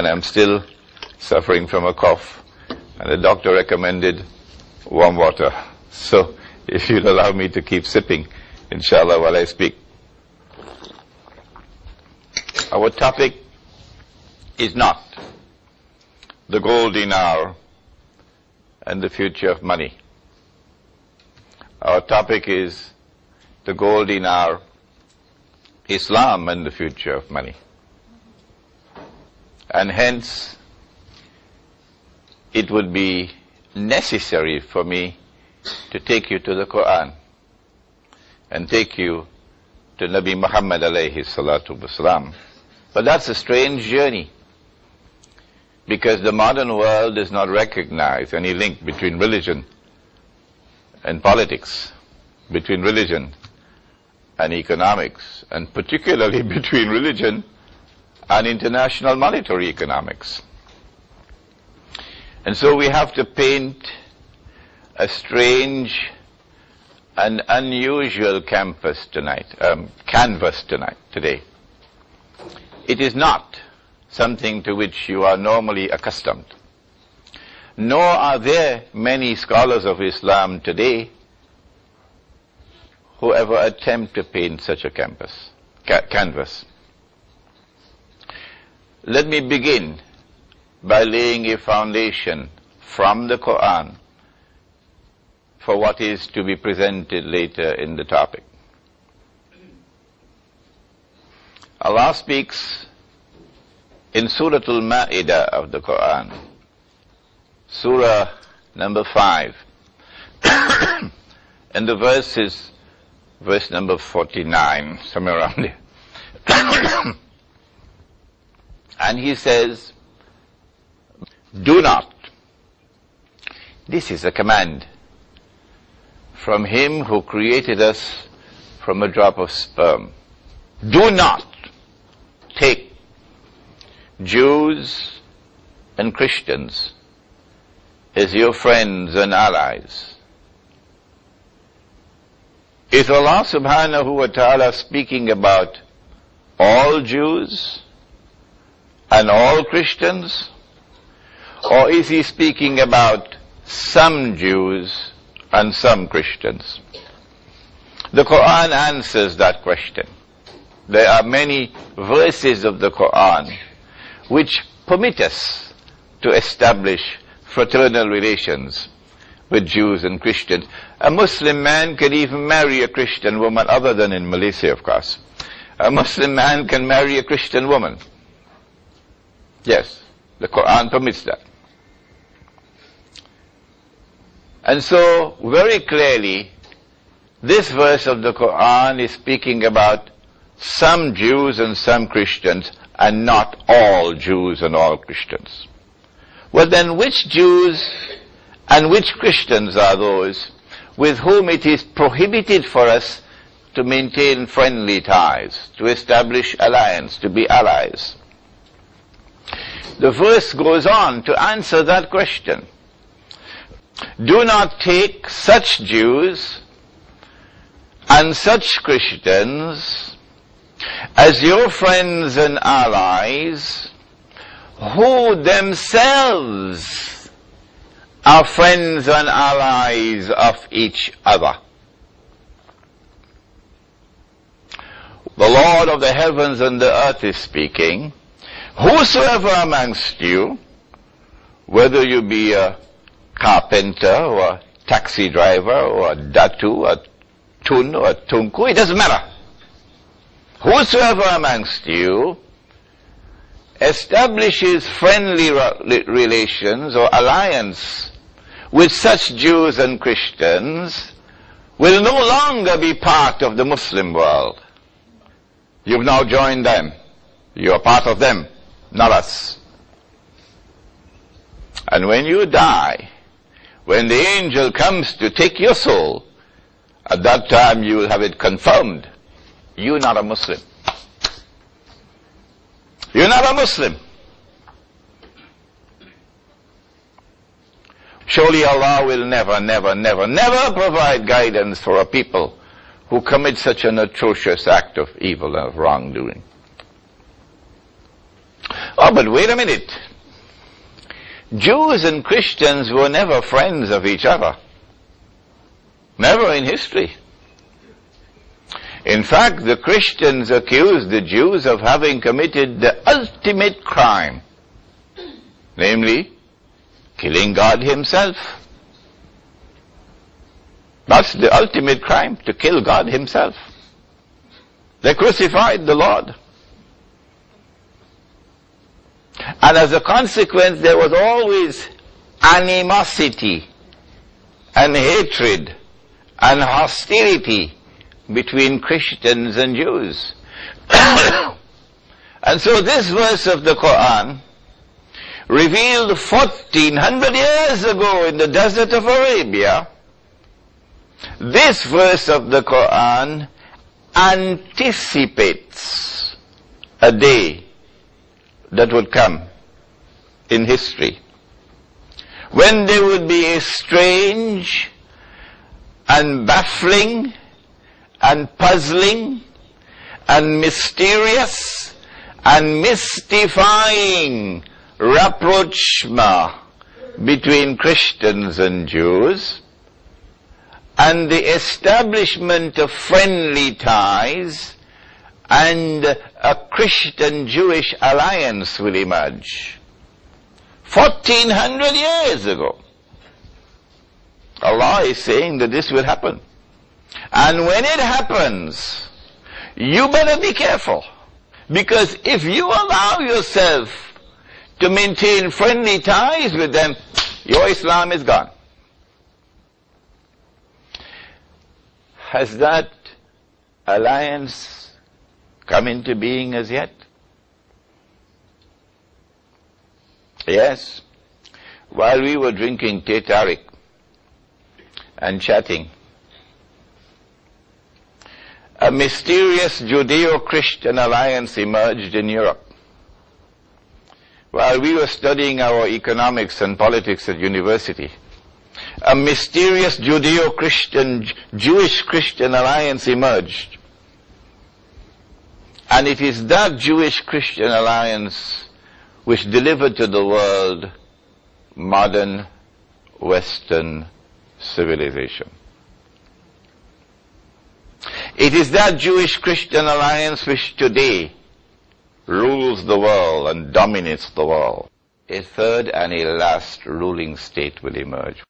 and I'm still suffering from a cough, and the doctor recommended warm water. So if you'll allow me to keep sipping, inshallah, while I speak. Our topic is not the gold dinar and the future of money. Our topic is the gold dinar, Islam and the future of money. And hence, it would be necessary for me to take you to the Quran and take you to Nabi Muhammad alayhi salatu wasalam. But that's a strange journey, because the modern world does not recognize any link between religion and politics, between religion and economics, and particularly between religion and international monetary economics. And so we have to paint a strange and unusual canvas tonight. Today. It is not something to which you are normally accustomed. Nor are there many scholars of Islam today who ever attempt to paint such a canvas. Let me begin by laying a foundation from the Quran for what is to be presented later in the topic. Allah speaks in Surah Al-Ma'idah of the Quran, Surah number 5, and the verse is verse number 49, somewhere around there. And he says, do not. This is a command from Him who created us from a drop of sperm. Do not take Jews and Christians as your friends and allies. Is Allah subhanahu wa ta'ala speaking about all Jews and all Christians? Or is He speaking about some Jews and some Christians? The Quran answers that question. There are many verses of the Quran which permit us to establish fraternal relations with Jews and Christians. A Muslim man can even marry a Christian woman, other than in Malaysia, of course. A Muslim man can marry a Christian woman. Yes, the Quran permits that. And so, very clearly, this verse of the Quran is speaking about some Jews and some Christians, and not all Jews and all Christians. Well then, which Jews and which Christians are those with whom it is prohibited for us to maintain friendly ties, to establish alliance, to be allies? The verse goes on to answer that question. Do not take such Jews and such Christians as your friends and allies, who themselves are friends and allies of each other. The Lord of the heavens and the earth is speaking. Whosoever amongst you, whether you be a carpenter or a taxi driver or a datu, a tun or a tunku, it doesn't matter. Whosoever amongst you establishes friendly relations or alliance with such Jews and Christians will no longer be part of the Muslim world. You've now joined them. You are part of them, not us. And when you die, when the angel comes to take your soul, at that time you will have it confirmed. You're not a Muslim. You're not a Muslim. Surely Allah will never provide guidance for a people who commit such an atrocious act of evil and of wrongdoing. Oh, but wait a minute. Jews and Christians were never friends of each other. Never in history. In fact, the Christians accused the Jews of having committed the ultimate crime, namely, killing God himself. That's the ultimate crime, to kill God himself. They crucified the Lord. And as a consequence, there was always animosity and hatred and hostility between Christians and Jews. And so this verse of the Quran, revealed 1400 years ago in the desert of Arabia, this verse of the Quran anticipates a day that would come in history when there would be a strange and baffling and puzzling and mysterious and mystifying rapprochement between Christians and Jews, and the establishment of friendly ties, and a Christian-Jewish alliance will emerge. 1400 years ago. Allah is saying that this will happen. And when it happens, you better be careful. Because if you allow yourself to maintain friendly ties with them, your Islam is gone. Has that alliance come into being as yet? Yes. While we were drinking Teh Tarik and chatting, a mysterious Judeo-Christian alliance emerged in Europe. While we were studying our economics and politics at university, a mysterious Judeo-Christian, Jewish-Christian alliance emerged. And it is that Jewish-Christian alliance which delivered to the world modern Western civilization. It is that Jewish-Christian alliance which today rules the world and dominates the world. A third and a last ruling state will emerge.